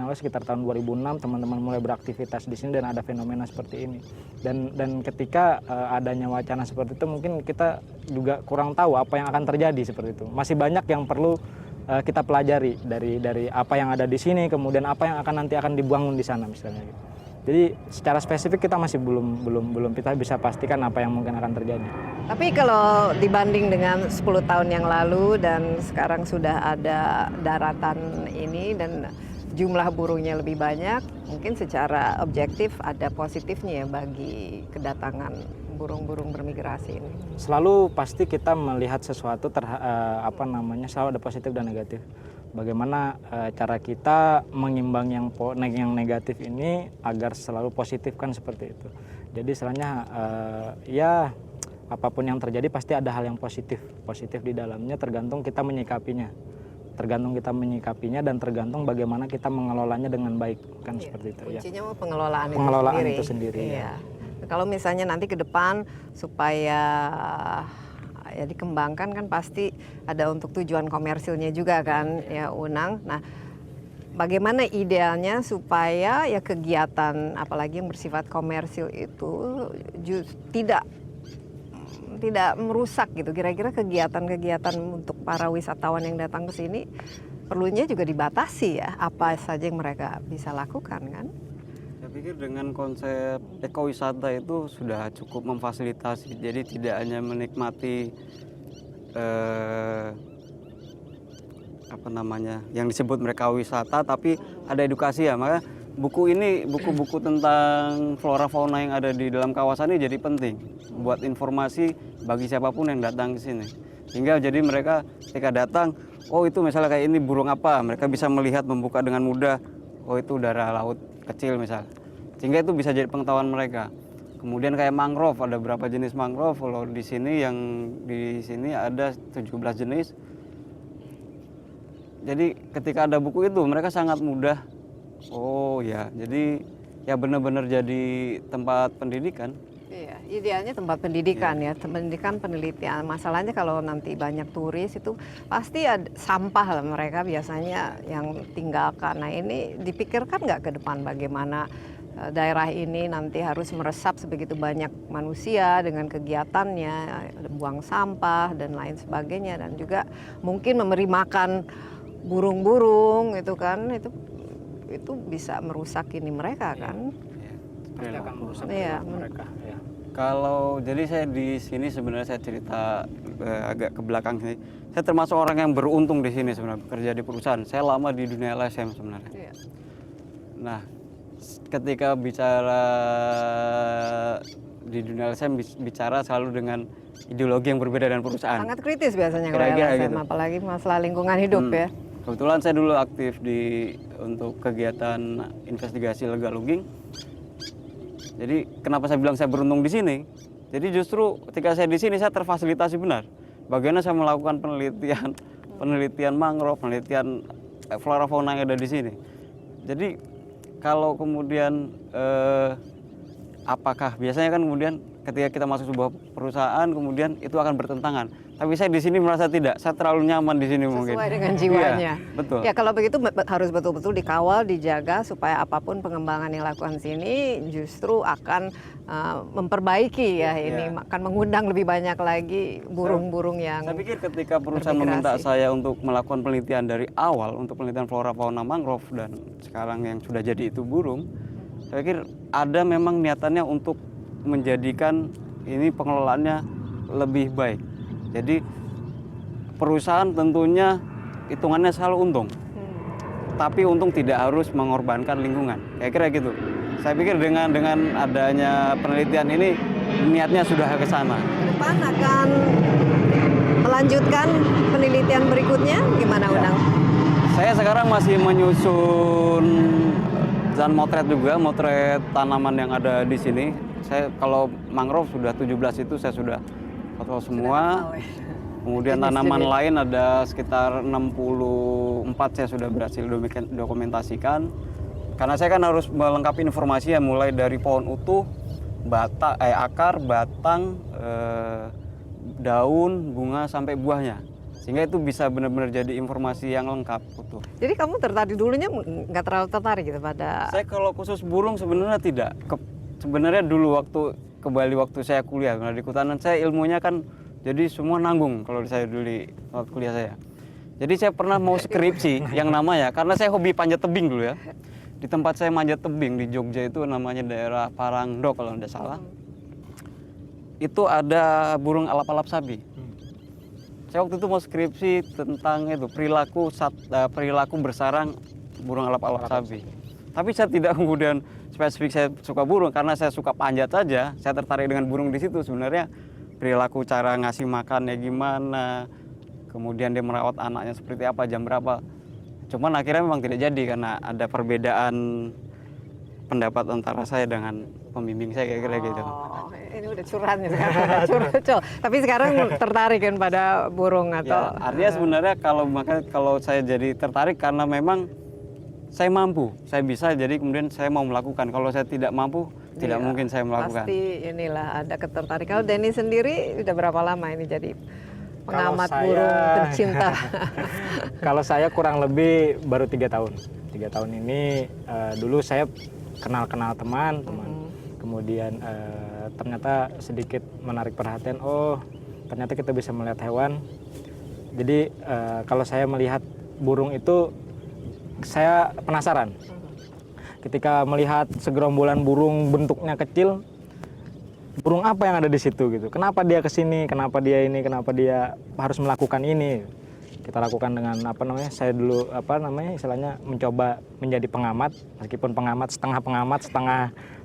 sekitar tahun 2006 teman-teman mulai beraktivitas di sini dan ada fenomena seperti ini, dan ketika adanya wacana seperti itu mungkin kita juga kurang tahu apa yang akan terjadi seperti itu. Masih banyak yang perlu kita pelajari dari apa yang ada di sini, kemudian apa yang nanti akan dibangun di sana misalnya gitu. Jadi secara spesifik kita masih belum kita bisa pastikan apa yang mungkin akan terjadi. Tapi kalau dibanding dengan 10 tahun yang lalu dan sekarang sudah ada daratan ini dan jumlah burungnya lebih banyak, mungkin secara objektif ada positifnya ya bagi kedatangan burung-burung bermigrasi ini. Selalu pasti kita melihat sesuatu selalu ada positif dan negatif. Bagaimana cara kita mengimbang yang negatif ini agar selalu positif kan seperti itu. Jadi istilahnya ya apapun yang terjadi pasti ada hal yang positif di dalamnya, tergantung kita menyikapinya. Dan tergantung bagaimana kita mengelolanya dengan baik kan seperti itu. Kuncinya Ya. pengelolaan Itu sendiri. Iya. Kalau misalnya nanti ke depan supaya ya dikembangkan kan pasti ada untuk tujuan komersilnya juga kan ya Unang. Nah, bagaimana idealnya supaya ya kegiatan apalagi yang bersifat komersil itu tidak merusak gitu. Kira-kira kegiatan-kegiatan untuk para wisatawan yang datang ke sini perlunya juga dibatasi ya. Apa saja yang mereka bisa lakukan kan? Saya pikir dengan konsep ekowisata itu sudah cukup memfasilitasi. Jadi tidak hanya menikmati yang disebut mereka wisata, tapi ada edukasi ya. Maka buku-buku tentang flora fauna yang ada di dalam kawasan ini jadi penting buat informasi bagi siapapun yang datang ke sini. Sehingga jadi mereka ketika datang, oh itu misalnya kayak ini burung apa, mereka bisa melihat membuka dengan mudah. Oh itu udara laut kecil misalnya, sehingga itu bisa jadi pengetahuan mereka. Kemudian kayak mangrove, ada berapa jenis mangrove. Kalau di sini ada 17 jenis. Jadi ketika ada buku itu mereka sangat mudah. Oh ya, jadi ya benar-benar jadi tempat pendidikan. Iya, idealnya tempat pendidikan ya, pendidikan penelitian. Masalahnya kalau nanti banyak turis itu pasti ada sampah lah mereka biasanya yang tinggalkan. Nah ini dipikirkan nggak ke depan bagaimana daerah ini nanti harus meresap sebegitu banyak manusia dengan kegiatannya, buang sampah dan lain sebagainya, dan juga mungkin memberi makan burung-burung itu kan, itu bisa merusak ini mereka kan. Pasti akan merusak mereka. Ya. Kalau jadi saya di sini sebenarnya saya cerita agak ke belakang sini. Saya termasuk orang yang beruntung di sini sebenarnya, bekerja di perusahaan. Saya lama di dunia LSM sebenarnya. Iya. Nah, ketika bicara di dunia LSM bicara selalu dengan ideologi yang berbeda dengan perusahaan. Sangat kritis biasanya kalau Kira-kira LSM, gitu. apalagi masalah lingkungan hidup ya. Kebetulan saya dulu aktif untuk kegiatan investigasi legal logging. Jadi kenapa saya bilang saya beruntung di sini? Jadi justru ketika saya di sini saya terfasilitasi benar. Bagaimana saya melakukan penelitian mangrove, penelitian flora fauna yang ada di sini. Jadi kalau kemudian apakah biasanya kan kemudian ketika kita masuk sebuah perusahaan kemudian itu akan bertentangan. Tapi saya di sini merasa tidak, saya terlalu nyaman di sini mungkin. Sesuai dengan jiwanya. Iya, betul. Ya kalau begitu harus betul-betul dikawal, dijaga supaya apapun pengembangan yang dilakukan sini justru akan memperbaiki ya ini akan mengundang lebih banyak lagi burung-burung yang. Saya pikir ketika perusahaan bermigrasi. meminta saya untuk melakukan penelitian dari awal untuk penelitian flora fauna mangrove dan sekarang yang sudah jadi itu burung, saya pikir ada memang niatannya untuk menjadikan ini pengelolaannya lebih baik. Jadi perusahaan tentunya hitungannya selalu untung, tapi untung tidak harus mengorbankan lingkungan. Kira-kira gitu. Saya pikir dengan adanya penelitian ini niatnya sudah ke sana. Depan akan melanjutkan penelitian berikutnya gimana Unang? Saya sekarang masih menyusun dan motret juga, motret tanaman yang ada di sini. Saya kalau mangrove sudah 17 itu saya sudah foto semua. Kemudian tanaman lain ada sekitar 64 saya sudah berhasil dokumentasikan. Karena saya kan harus melengkapi informasi ya, mulai dari pohon utuh, akar, batang, daun, bunga sampai buahnya. Sehingga itu bisa benar-benar jadi informasi yang lengkap utuh. Jadi kamu tertarik dulunya nggak terlalu tertarik gitu pada. Saya kalau khusus burung sebenarnya tidak. Sebenarnya dulu waktu saya kuliah di kehutanan, saya ilmunya kan jadi semua nanggung kalau saya dulu waktu kuliah saya. Jadi saya pernah mau skripsi yang namanya, karena saya hobi panjat tebing dulu ya. Di tempat saya manjat tebing di Jogja itu namanya daerah Parangdo kalau tidak salah. Itu ada burung alap-alap sabi. Saya waktu itu mau skripsi tentang itu perilaku bersarang burung alap-alap sabi. Tapi saya tidak kemudian spesifik saya suka burung, karena saya suka panjat saja. Saya tertarik dengan burung di situ sebenarnya. Perilaku cara ngasih makannya gimana, kemudian dia merawat anaknya seperti apa, jam berapa. Cuman akhirnya memang tidak jadi karena ada perbedaan pendapat antara saya dengan pembimbing saya kira-kira gitu. Oh, ini udah curhat nih sekarang. Curcol. Tapi sekarang tertarik kan pada burung atau? Ya, artinya sebenarnya kalau saya jadi tertarik karena memang saya mampu, saya bisa, jadi kemudian saya mau melakukan. Kalau saya tidak mampu, tidak mungkin saya melakukan. Pasti inilah ada ketertarikan. Kalau Denny sendiri udah berapa lama ini jadi pengamat burung pencinta? Kalau saya kurang lebih baru 3 tahun. 3 tahun ini dulu saya kenal teman. Kemudian ternyata sedikit menarik perhatian. Oh, ternyata kita bisa melihat hewan. Jadi kalau saya melihat burung itu saya penasaran. Ketika melihat segerombolan burung bentuknya kecil, burung apa yang ada di situ gitu? Kenapa dia kesini? Kenapa dia ini? Kenapa dia harus melakukan ini? Kita lakukan dengan saya dulu istilahnya mencoba menjadi pengamat, meskipun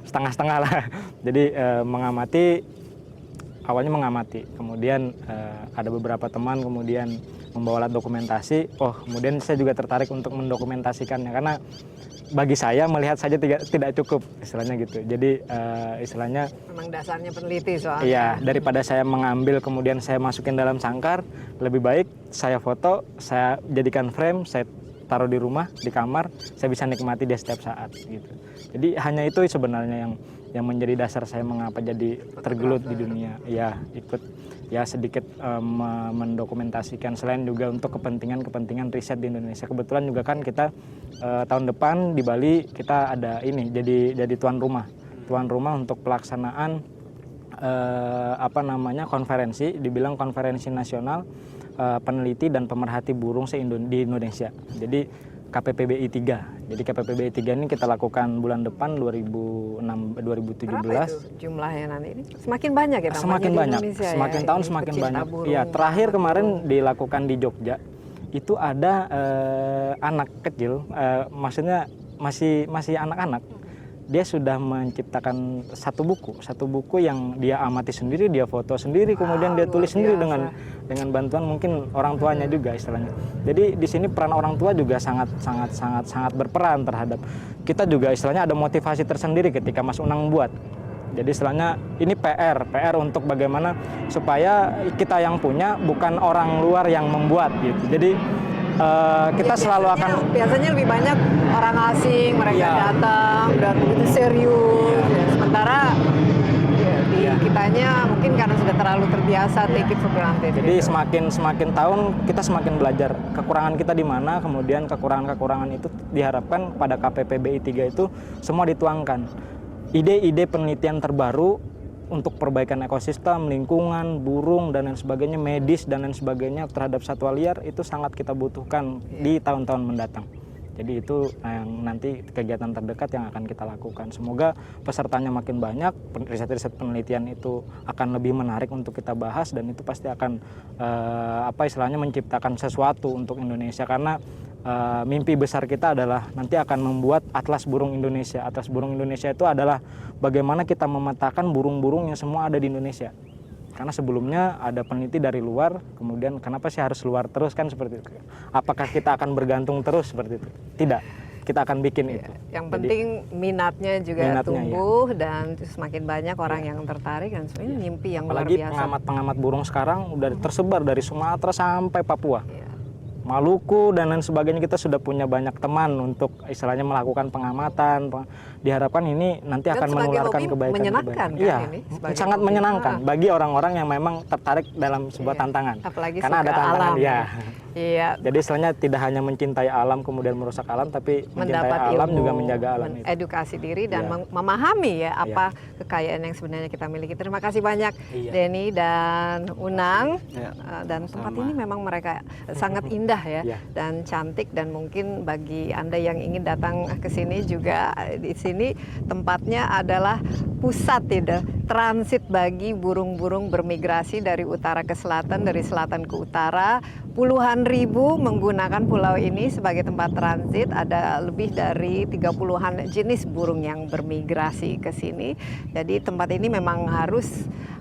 setengah lah. Jadi awalnya mengamati, kemudian ada beberapa teman kemudian membawa alat dokumentasi. Kemudian saya juga tertarik untuk mendokumentasikannya, karena bagi saya melihat saja tidak cukup istilahnya gitu. Jadi istilahnya memang dasarnya peneliti soalnya. Iya, daripada saya mengambil kemudian saya masukin dalam sangkar, lebih baik saya foto, saya jadikan frame, saya taruh di rumah, di kamar, saya bisa nikmati dia setiap saat gitu. Jadi hanya itu sebenarnya yang menjadi dasar saya mengapa jadi tergelut di dunia. Ya, ikut sedikit mendokumentasikan, selain juga untuk kepentingan riset di Indonesia. Kebetulan juga kan kita tahun depan di Bali kita ada ini jadi tuan rumah untuk pelaksanaan konferensi, dibilang konferensi nasional peneliti dan pemerhati burung di Indonesia. Jadi KPPBI 3. Jadi KPPBI 3 ini kita lakukan bulan depan 2017. Berapa itu jumlahnya nanti ini? Semakin banyak ya Bang? Semakin banyak. Semakin tahun semakin banyak. Iya, terakhir kemarin dilakukan di Jogja. Itu ada anak kecil, maksudnya masih anak-anak. Dia sudah menciptakan satu buku yang dia amati sendiri, dia foto sendiri, kemudian dia tulis sendiri dengan bantuan mungkin orang tuanya juga istilahnya. Jadi di sini peran orang tua juga sangat berperan terhadap kita juga, istilahnya ada motivasi tersendiri ketika Mas Unang buat. Jadi istilahnya ini PR untuk bagaimana supaya kita yang punya, bukan orang luar yang membuat gitu. Jadi kita selalu akan biasanya lebih banyak orang asing, mereka datang dan begitu serius. Sementara biasanya mungkin karena sudah terlalu terbiasa take it for granted. Jadi gitu. semakin tahun kita semakin belajar kekurangan kita di mana, kemudian kekurangan itu diharapkan pada KPPBI 3 itu semua dituangkan. Ide-ide penelitian terbaru untuk perbaikan ekosistem, lingkungan, burung dan lain sebagainya, medis dan lain sebagainya terhadap satwa liar itu sangat kita butuhkan di tahun-tahun mendatang. Jadi itu yang nanti kegiatan terdekat yang akan kita lakukan. Semoga pesertanya makin banyak, riset-riset penelitian itu akan lebih menarik untuk kita bahas dan itu pasti akan istilahnya menciptakan sesuatu untuk Indonesia karena mimpi besar kita adalah nanti akan membuat Atlas Burung Indonesia. Atlas Burung Indonesia itu adalah bagaimana kita memetakan burung-burung yang semua ada di Indonesia. Karena sebelumnya ada peneliti dari luar, kemudian kenapa sih harus luar terus kan seperti itu. Apakah kita akan bergantung terus seperti itu? Tidak, kita akan bikin itu. Yang penting minatnya juga tumbuh dan semakin banyak orang yang tertarik dan sebenarnya mimpi yang luar biasa. Apalagi pengamat-pengamat burung sekarang udah tersebar dari Sumatera sampai Papua. Maluku dan lain sebagainya, kita sudah punya banyak teman untuk istilahnya melakukan pengamatan. Diharapkan ini nanti akan menularkan kebaikan. Menyenangkan kan iya, ini? Sangat menyenangkan bagi orang-orang yang memang tertarik dalam sebuah tantangan. Apalagi karena ada tantangan alam. ya. Iya. Jadi istilahnya tidak hanya mencintai alam kemudian merusak alam, tapi mencintai alam juga menjaga alam itu. Edukasi diri dan memahami ya apa kekayaan yang sebenarnya kita miliki. Terima kasih banyak Denny dan Unang. Dan tempat ini memang mereka sangat indah ya dan cantik, dan mungkin bagi Anda yang ingin datang ke sini juga, di sini tempatnya adalah pusat transit bagi burung-burung bermigrasi dari utara ke selatan, dari selatan ke utara. Puluhan ribu menggunakan pulau ini sebagai tempat transit. Ada lebih dari 30-an jenis burung yang bermigrasi ke sini. Jadi tempat ini memang harus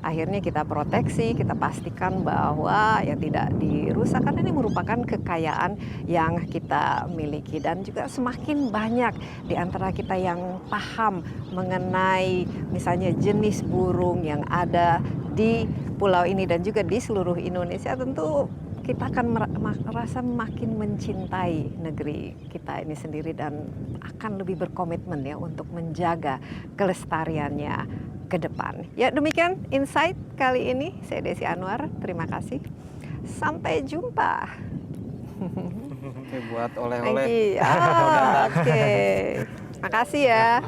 akhirnya kita proteksi, kita pastikan bahwa ya tidak dirusak karena ini merupakan kekayaan yang kita miliki. Dan juga semakin banyak di antara kita yang paham mengenai misalnya jenis burung yang ada di pulau ini dan juga di seluruh Indonesia, tentu kita akan merasa makin mencintai negeri kita ini sendiri dan akan lebih berkomitmen ya untuk menjaga kelestariannya ke depan. Ya, demikian insight kali ini. Saya Desi Anwar, terima kasih. Sampai jumpa. Oke, buat oleh-oleh. Oke. Makasih ya.